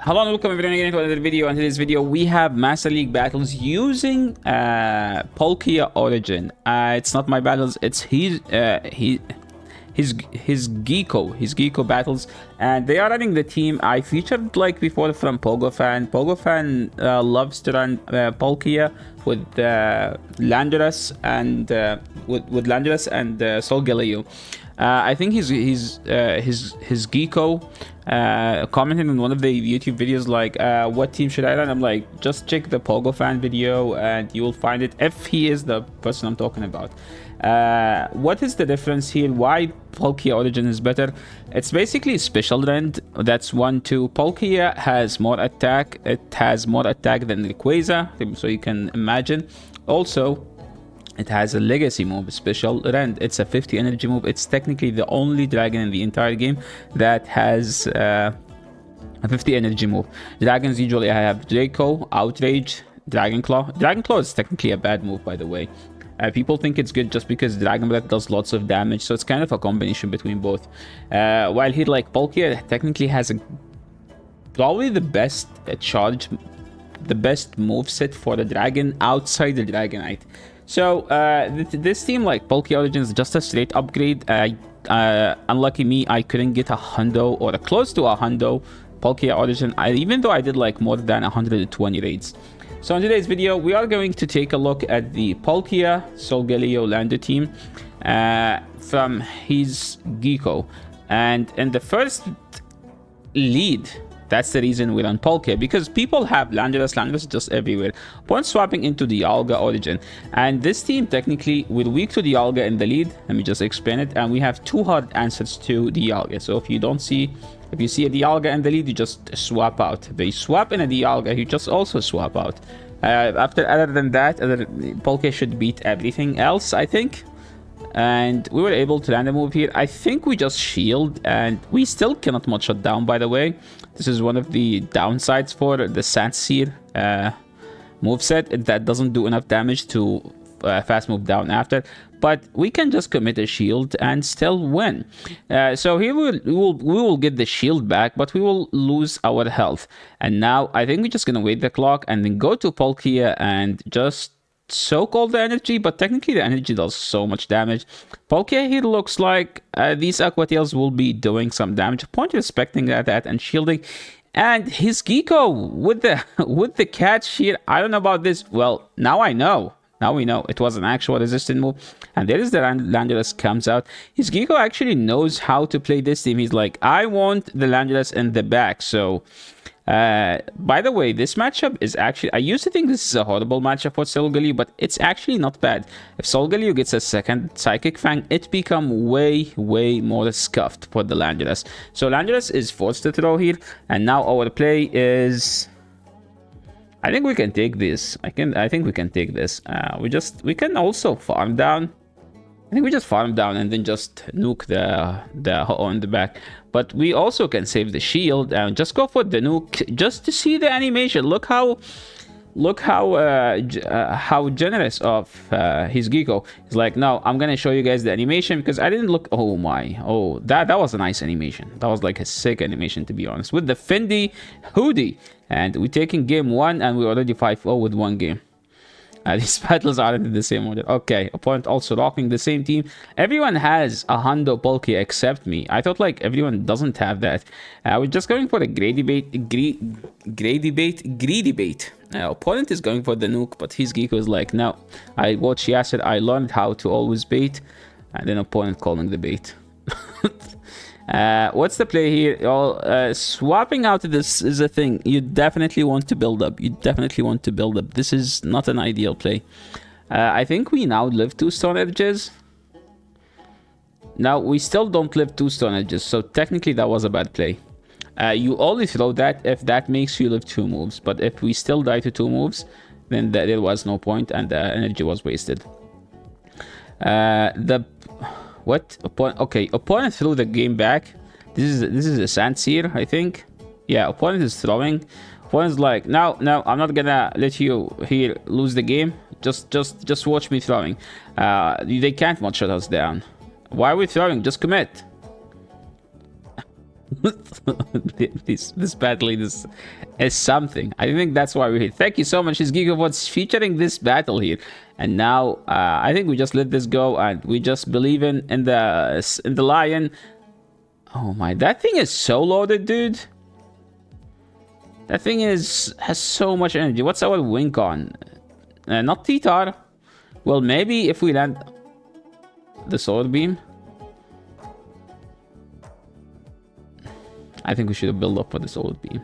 Hello and welcome everyone again to another video. In today's video, we have Master League battles using Palkia Origin. It's not my battles; it's his Geeko battles, and they are running the team I featured like before from PogoFan. PogoFan loves to run Palkia with Landorus and with Landorus and Solgaleo. I think his Geeko commented in one of the YouTube videos like, what team should I run? I'm like, just check the PogoFan video and you will find it if he is the person I'm talking about. What is the difference here? Why Palkia Origin is better? It's basically special rend. That's 1-2. Palkia has more attack. It has more attack than Rayquaza, so you can imagine. Also, it has a legacy move, special rend. It's a 50 energy move. It's technically the only dragon in the entire game that has a 50 energy move. Dragons usually have Draco, Outrage, Dragonclaw. Dragonclaw is technically a bad move, by the way. People think it's good just because Dragon Breath does lots of damage, so it's kind of a combination between both. While here, like Palkia, technically has probably the best charge, the best move set for the dragon outside the Dragonite. So this team, like Palkia Origin, is just a straight upgrade. Unlucky me, I couldn't get a hundo or close to a hundo Palkia Origin, even though I did like more than 120 raids. So in today's video, we are going to take a look at the Palkia Solgaleo Lander team from his Geeko. And in the first lead, that's the reason we're on Palkia, because people have Landorus just everywhere. Upon swapping into the Dialga Origin, and this team technically we're weak to the Dialga in the lead. Let me just explain it. And we have two hard answers to the Dialga. So if you see a Dialga in the lead, you just swap out. If they swap in a Dialga, you just also swap out. Other than that, Palkia should beat everything else, I think. And we were able to land a move here. I think we just shield, and we still cannot much shut down, by the way. This is one of the downsides for the Sandseer moveset, that doesn't do enough damage to fast move down after. But we can just commit a shield and still win. So here we will get the shield back, but we will lose our health. And now I think we're just gonna wait the clock and then go to Palkia and just soak all the energy, but technically the energy does so much damage. Palkia here looks like these Aqua Tails will be doing some damage. Point respecting that and shielding. And his Geeko with the catch here. I don't know about this. Well, now I know. Now we know it was an actual resistant move. And there is the Landorus comes out. His Geeko actually knows how to play this team. He's like, I want the Landorus in the back. So, by the way, this matchup is actually... I used to think this is a horrible matchup for Solgaleo, but it's actually not bad. If Solgaleo gets a second Psychic Fang, it becomes way more scuffed for the Landorus. So Landorus is forced to throw here. And now our play is... I think we can take this. I think we can take this. We can also farm down. I think we just farm down and then just nuke the Ho-Oh in the back. But we also can save the shield and just go for the nuke just to see the animation. Look how generous of his Geeko. He's like, no, I'm gonna show you guys the animation because I didn't look. Oh my, oh that was a nice animation. That was like a sick animation, to be honest. With the Fendi hoodie, and we're taking game 1 and we're already 5-0 with 1 game. These battles aren't in the same order. Okay, opponent also rocking the same team. Everyone has a hundo Palkia except me. I thought like everyone doesn't have that. We're just going for the greedy bait. Opponent is going for the nuke, but his Geeko is like, no. I watched Yasser. I learned how to always bait, and then opponent calling the bait. What's the play here? Swapping out this is a thing. You definitely want to build up. This is not an ideal play. I think we now live 2 Stone Edges. Now, we still don't live 2 Stone Edges, so technically that was a bad play. You only throw that if that makes you live 2 moves. But if we still die to 2 moves, then there was no point and the energy was wasted. Opponent threw the game back. This is a Sandseer, I think. Yeah, opponent is throwing. Opponent's like, no, I'm not gonna let you here lose the game. Just watch me throwing. They can't one shot us down. Why are we throwing? Just commit. this battle is something. I think that's why we're here. Thank you so much, HesGekkouga, for featuring this battle here. And now I think we just let this go, and we just believe in the lion. Oh my, that thing is so loaded, dude. That thing has so much energy. What's our wink on? Not T-Tar. Well, maybe if we land the sword beam. I think we should have built up for the solid beam.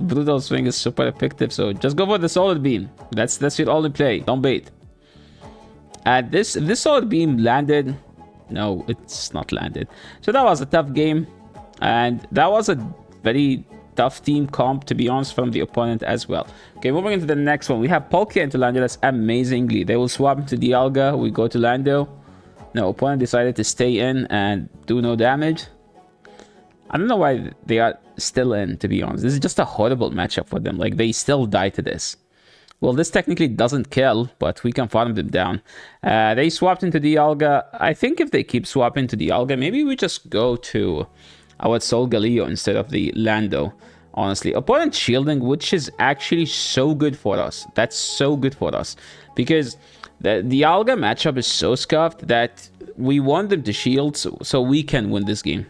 Brutal swing is super effective, so just go for the solid beam. That's your only play. Don't bait. And this solid beam landed. No, it's not landed. So that was a tough game, and that was a very tough team comp, to be honest, from the opponent as well. Okay, moving into the next one, we have Palkia into Lando. That's amazingly. They will swap into Dialga. We go to Lando. No, opponent decided to stay in and do no damage. I don't know why they are still in, to be honest. This is just a horrible matchup for them. Like, they still die to this. Well, this technically doesn't kill, but we can farm them down. They swapped into Dialga. I think if they keep swapping to Dialga, maybe we just go to our Solgaleo instead of the Lando. Honestly, opponent shielding, which is actually so good for us. That's so good for us. Because the Dialga matchup is so scuffed that we want them to shield so we can win this game.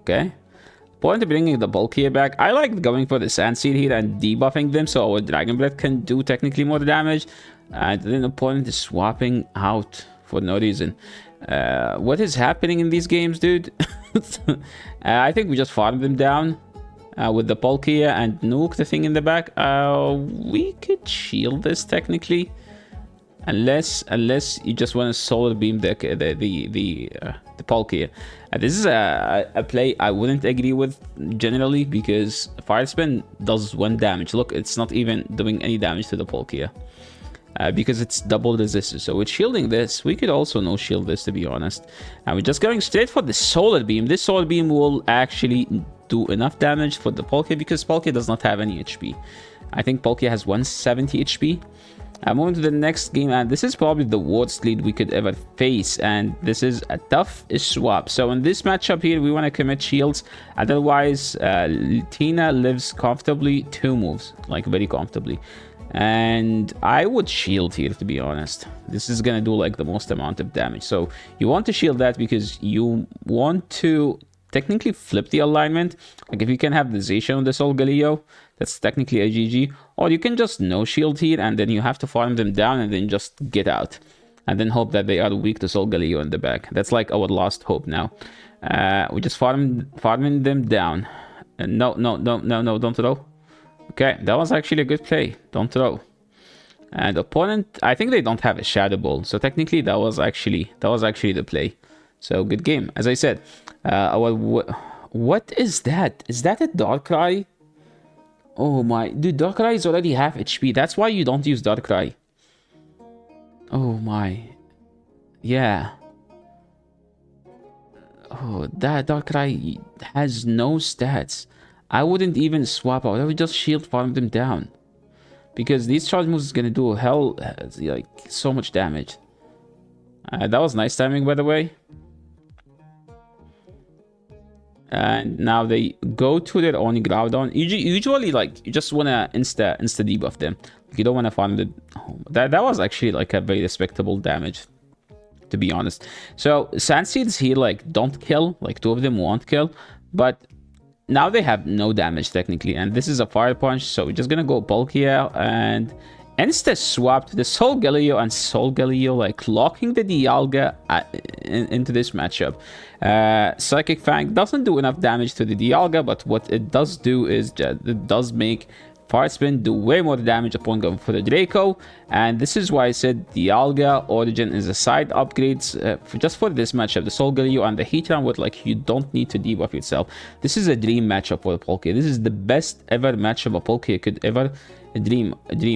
Okay. Point of bringing the Palkia back. I like going for the Sand Seed here and debuffing them so our Dragon Breath can do technically more damage. And then the opponent is swapping out for no reason. What is happening in these games, dude? I think we just farm them down with the Palkia and nuke the thing in the back. We could shield this technically. Unless you just want to solar beam the Palkia. This is a play I wouldn't agree with generally, because Fire Spin does 1 damage. Look, it's not even doing any damage to the Palkia. Because it's double resistance. So with shielding this, we could also no shield this, to be honest. And we're just going straight for the solar beam. This solar beam will actually do enough damage for the Palkia, because Palkia does not have any HP. I think Palkia has 170 HP. Moving to the next game, and this is probably the worst lead we could ever face, and this is a tough swap. So in this matchup here, we want to commit shields. Otherwise, Tina lives comfortably 2 moves, like very comfortably. And I would shield here, to be honest. This is gonna do like the most amount of damage. So you want to shield that because you want to technically flip the alignment. Like if you can have the Zacian on the Solgaleo, that's technically a GG. Or you can just no shield here, and then you have to farm them down and then just get out. And then hope that they are weak to Solgaleo in the back. That's like our last hope now. We just farming them down. No, don't throw. Okay, that was actually a good play. Don't throw. And opponent, I think they don't have a Shadow Ball. So technically that was actually the play. So good game. As I said, what is that? Is that a Darkrai? Oh my, dude, Darkrai is already half HP. That's why you don't use Darkrai. Oh my. Yeah. Oh, that Darkrai has no stats. I wouldn't even swap out. I would just shield farm them down. Because these charge moves is gonna do hell, like, so much damage. That was nice timing, by the way. And now they go to their own Groudon. Usually, like, you just wanna insta debuff them. You don't wanna farm the... Oh, that was actually like a very respectable damage, to be honest. So Sand Seeds here, like, don't kill. Like, 2 of them won't kill, but now they have no damage technically. And this is a Fire Punch, so we're just gonna go Palkia and insta swap to the Solgaleo, and Solgaleo like locking the Dialga into this matchup. Psychic Fang doesn't do enough damage to the Dialga, but what it does do is it does make Fire Spin do way more damage upon going for the Draco. And this is why I said Dialga Origin is a side upgrades just for this matchup. The Solgaleo and the Heatran with, like, you don't need to debuff yourself. This is a dream matchup for the Palkia. This is the best ever matchup a Palkia could ever dream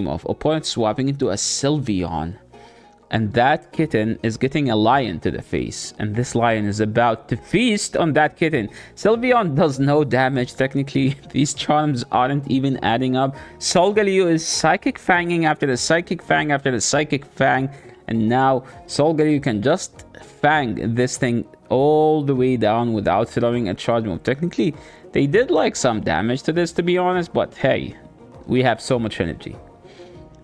of. Opponent swapping into a Sylveon, and that kitten is getting a lion to the face, and this lion is about to feast on that kitten. Sylveon does no damage technically. These charms aren't even adding up. Solgaleo is Psychic Fanging after the Psychic Fang after the Psychic Fang, And now Solgaleo can just fang this thing all the way down without throwing a charge move. Technically, they did like some damage to this, to be honest, but hey, we have so much energy.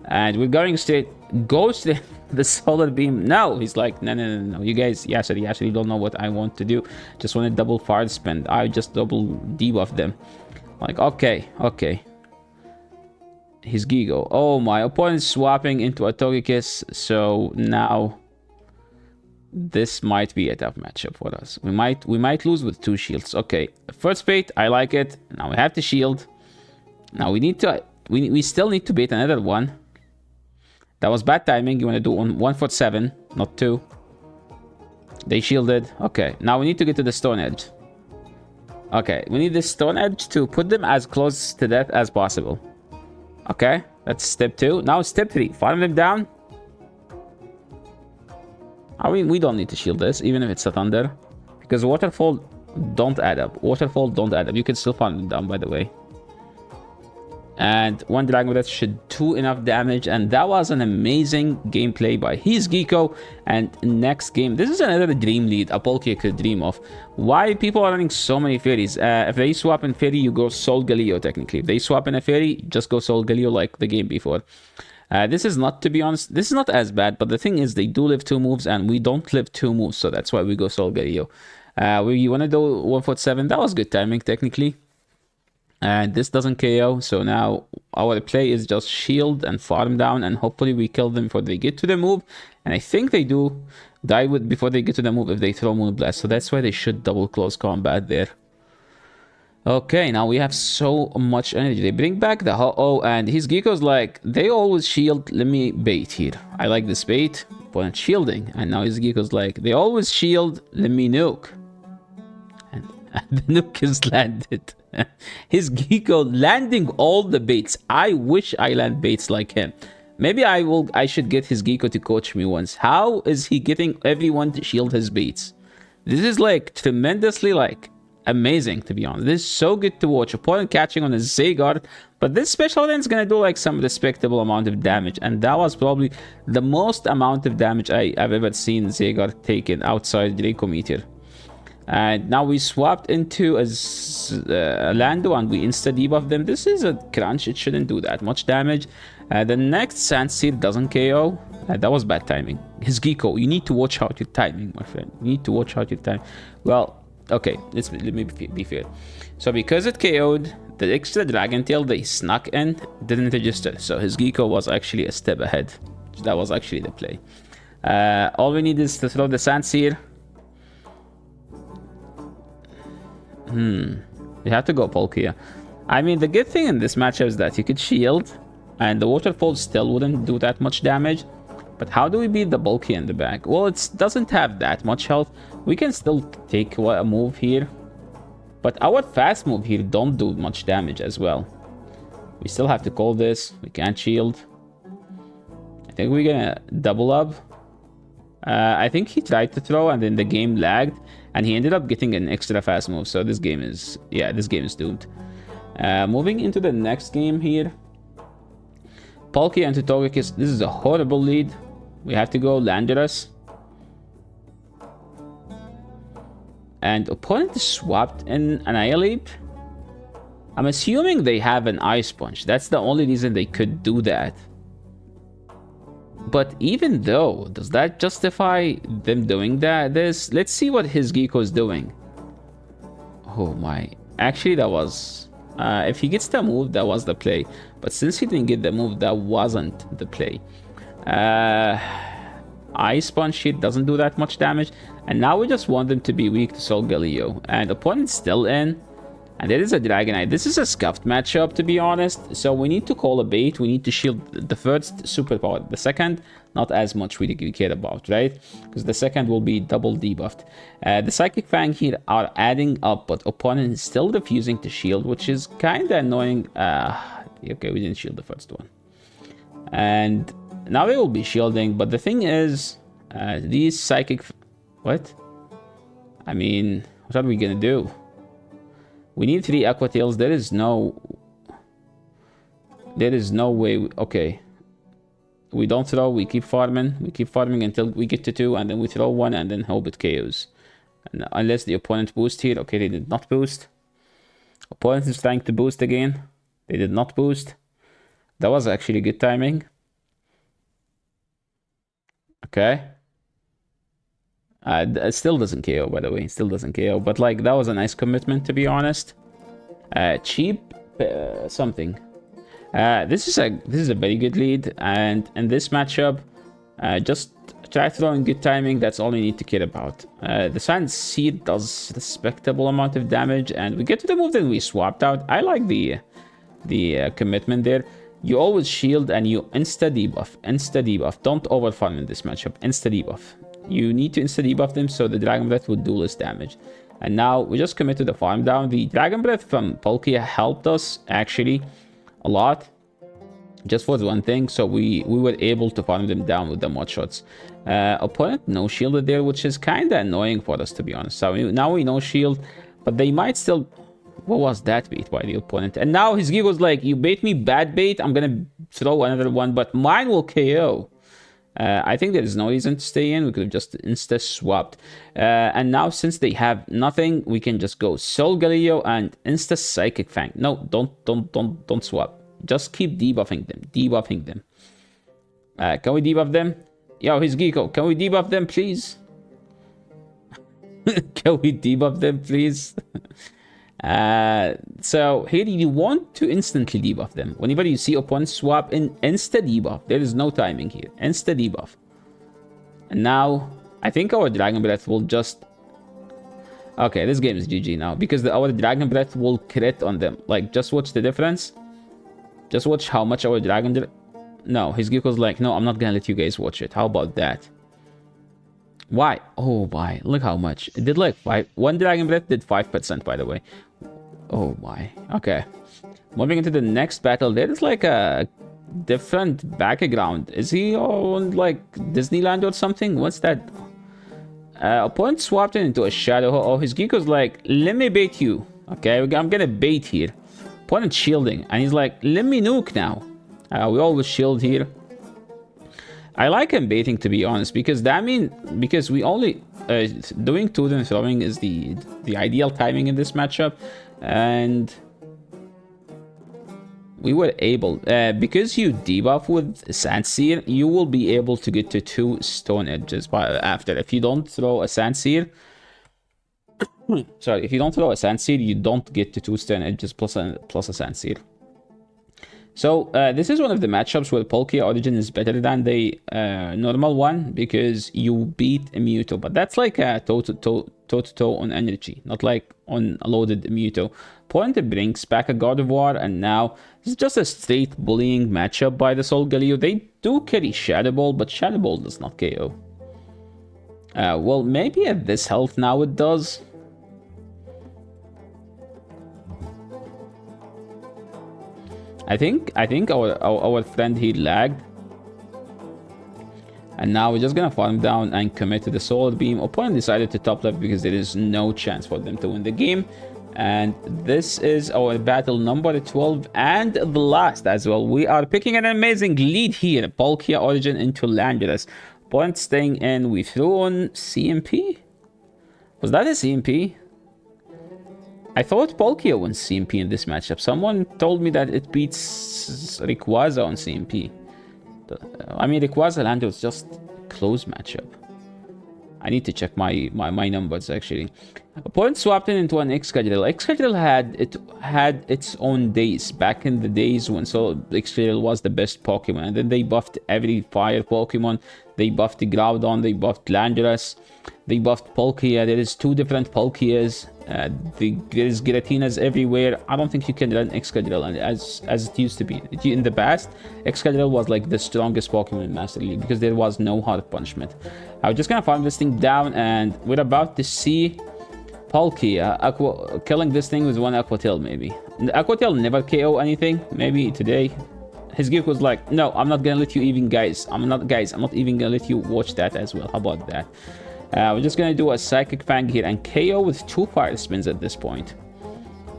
And we're going straight, go straight the solar beam. No, he's like, no. You guys, you actually don't know what I want to do. Just want to double fire spin. I just double debuff them. Like, okay. HesGekkouga. Oh, my opponent's swapping into a Togekiss. So now this might be a tough matchup for us. We might lose with 2 shields. Okay, first bait, I like it. Now we have to shield. Now we need to, we still need to bait another one. That was bad timing. You want to do 147, not 2. They shielded. Okay, now we need to get to the Stone Edge. Okay, we need the Stone Edge to put them as close to death as possible. Okay, that's step 2. Now step 3, farm them down. I mean, we don't need to shield this, even if it's a Thunder. Because Waterfall don't add up. You can still farm them down, by the way. And 1 Dragon Breath should do enough damage. And that was an amazing gameplay by HesGekkouga. And next game, this is another dream lead a Palkia could dream of. Why people are running so many fairies? If they swap in fairy, you go Solgaleo technically. If they swap in a fairy, just go Solgaleo like the game before. This is not, to be honest, this is not as bad. But the thing is, they do live 2 moves and we don't live 2 moves. So that's why we go Solgaleo. We want to do 147. That was good timing technically. And this doesn't KO, so now our play is just shield and farm down, and hopefully we kill them before they get to the move. And I think they do die before they get to the move if they throw Moonblast, so that's why they should double close combat there. Okay, now we have so much energy. They bring back the Ho-Oh, and HesGekkouga's like, they always shield, let me bait here. I like this bait, opponent shielding, and now HesGekkouga's like, they always shield, let me nuke. And the nuke is landed. HesGekkouga landing all the baits. I wish I land baits like him. Maybe I should get HesGekkouga to coach me once. How is he getting everyone to shield his baits? This is like tremendously like amazing, to be honest. This is so good to watch. Opponent catching on a Zygarde, but this special event is gonna do like some respectable amount of damage, and that was probably the most amount of damage I've ever seen Zygarde taken outside Draco Meteor. And now we swapped into a Lando and we insta-debuff them. This is a crunch. It shouldn't do that much damage. The next Sandseed doesn't KO. That was bad timing. HesGekkouga, you need to watch out your timing, my friend. You need to watch out your time. Well, okay, let me be fair. So because it KO'd, the extra Dragon Tail they snuck in didn't register. So HesGekkouga was actually a step ahead. That was actually the play. All we need is to throw the Sandseed. You have to go Palkia. I mean, the good thing in this matchup is that you could shield, and the Waterfall still wouldn't do that much damage. But how do we beat the Palkia in the back? Well, it doesn't have that much health. We can still take a move here, but our fast move here don't do much damage as well. We still have to call this. We can't shield. I think we're gonna double up. I think he tried to throw and then the game lagged and he ended up getting an extra fast move. So this game is, yeah, this game is doomed. Moving into the next game here. Palkia into Togekiss. This is a horrible lead. We have to go Landorus. And opponent swapped in Annihilate. I'm assuming they have an Ice Punch. That's the only reason they could do that. But even though, does that justify them doing that? Let's see what HesGekkouga is doing. Oh my. Actually, that was... if he gets the move, that was the play. But since he didn't get the move, that wasn't the play. Ice Punch hit doesn't do that much damage. And now we just want them to be weak to Solgaleo. And opponent's still in. And there is a Dragonite. This is a scuffed matchup, to be honest. So we need to call a bait. We need to shield the first superpower. The second, not as much we care about, right? Because the second will be double debuffed. The Psychic Fang here are adding up, but opponent is still refusing to shield, which is kind of annoying. Okay, we didn't shield the first one. And now they will be shielding, but the thing is, these Psychic... What? I mean, what are we gonna do? We need 3 Aqua Tails. There is no way. Okay. We don't throw, we keep farming. We keep farming until we get to 2, and then we throw 1, and then hope it KOs. And unless the opponent boost here. Okay, they did not boost. Opponent is trying to boost again. They did not boost. That was actually good timing. Okay. It still doesn't KO, by the way. It still doesn't KO. But, like, that was a nice commitment, to be honest. Cheap something. This is a very good lead. And in this matchup, just try throwing good timing. That's all you need to care about. The Sand Seed does respectable amount of damage. And we get to the move that we swapped out. I like the commitment there. You always shield and you insta debuff. Insta debuff. Don't overfarm in this matchup. Insta debuff. You need to insta debuff them so the Dragon Breath would do less damage. And now we just commit to the farm down. The Dragon Breath from Palkia helped us actually a lot. Just for the one thing. So we were able to farm them down with the mod shots. Opponent no shielded there, which is kind of annoying for us, to be honest. So now we no shield, but they might still... What was that bait by the opponent? And now HesGekkouga's like, you bait me bad bait, I'm gonna throw another one, but mine will KO. I think there is no reason to stay in. We could have just insta swapped. And now since they have nothing, we can just go Soul Galileo and insta Psychic Fang. No, don't swap. Just keep debuffing them. Debuffing them. Can we debuff them? Yo, HesGekkouga, can we debuff them, please? Can we debuff them, please? So here you want to instantly debuff them. Whenever you see opponent swap in, insta debuff. There is no timing here. Insta debuff. And now I think our Dragon Breath will just... Okay, this game is GG now because our Dragon Breath will crit on them. Like, just watch the difference. Just watch how much our Dragon... No, HesGekkouga's like, no, I'm not gonna let you guys watch it. How about that? Why? Oh, why? Look how much. It did like 5. One Dragon Breath did 5%, by the way. Oh, my. Okay. Moving into the next battle, there is like a different background. Is he on like Disneyland or something? What's that? Opponent swapped it into a shadow. Oh, HesGekkouga's like, let me bait you. Okay, I'm gonna bait here. Opponent shielding. And he's like, let me nuke now. We always shield here. I like him baiting, to be honest, because that means because we only doing two then throwing is the ideal timing in this matchup, and we were able because you debuff with Sand Seer, you will be able to get to 2 stone edges after. If you don't throw a Sand Seer, sorry, if you don't throw a Sand Seer, you don't get to 2 stone edges plus a Sand Seer. So this is one of the matchups where Palkia Origin is better than the normal one because you beat a Mewtwo, but that's like a toe-to-toe on energy, not like on a loaded Mewtwo. Opponent brings back a God of War, and now this is just a straight bullying matchup by the Soul Galileo. They do carry Shadow Ball, but Shadow Ball does not KO. Well, maybe at this health now it does. I think our friend here lagged. And now we're just gonna farm down and commit to the Solar Beam. Opponent decided to top left because there is no chance for them to win the game. And this is our battle number 12 and the last as well. We are picking an amazing lead here. Palkia Origin into Landorus. Opponent staying in. We threw on CMP. Was that a CMP? I thought Palkia wins CMP in this matchup. Someone told me that it beats Rayquaza on CMP. I mean, Rayquaza Landorus was just close matchup. I need to check my numbers actually. Opponent swapped it into an Excadrill. Excadrill had its own days back in the days when Excadrill was the best Pokemon, and then they buffed every fire Pokemon. They buffed the Groudon, they buffed Landorus, they buffed Palkia. There is 2 different Palkias. There is Giratinas everywhere. I don't think you can run Excadrill as it used to be. In the past, Excadrill was like the strongest Pokemon in Master League because there was no hard punishment. I'm just gonna farm this thing down, and we're about to see Palkia killing this thing with 1 Aqua Tail maybe. The Aqua Tail never KO anything. Maybe today. HesGekkouga was like, no, I'm not gonna let you even I'm not even gonna let you watch that as well. How about that? We're just gonna do a Psychic Fang here and KO with 2 Fire Spins at this point.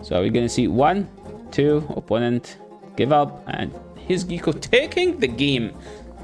So we're gonna see 1, 2, opponent give up, and HesGekkouga taking the game.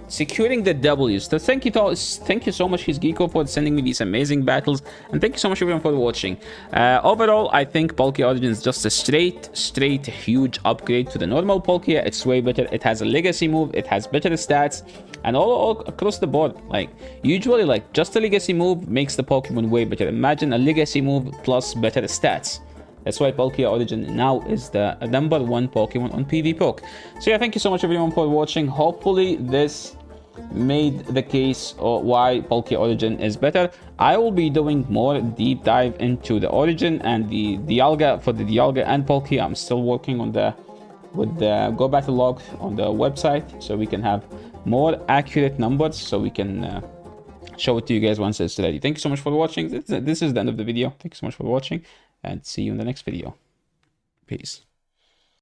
securing the W's. So thank you so much, HesGekkouga, for sending me these amazing battles, and thank you so much everyone for watching. Overall, I think Palkia Origin is just a straight huge upgrade to the normal Palkia. It's way better. It has a legacy move, it has better stats, and all across the board. Like, usually, like, just a legacy move makes the Pokemon way better. Imagine a legacy move plus better stats. That's why Palkia Origin now is the #1 Pokemon on PvP. So yeah, thank you so much everyone for watching. Hopefully this made the case why Palkia Origin is better. I will be doing more deep dive into the Origin and the Dialga. For the Dialga and Palkia, I'm still working on with the Go Battle Log on the website, so we can have more accurate numbers, so we can show it to you guys once it's ready. Thank you so much for watching. This is the end of the video. Thank you so much for watching, and see you in the next video. Peace.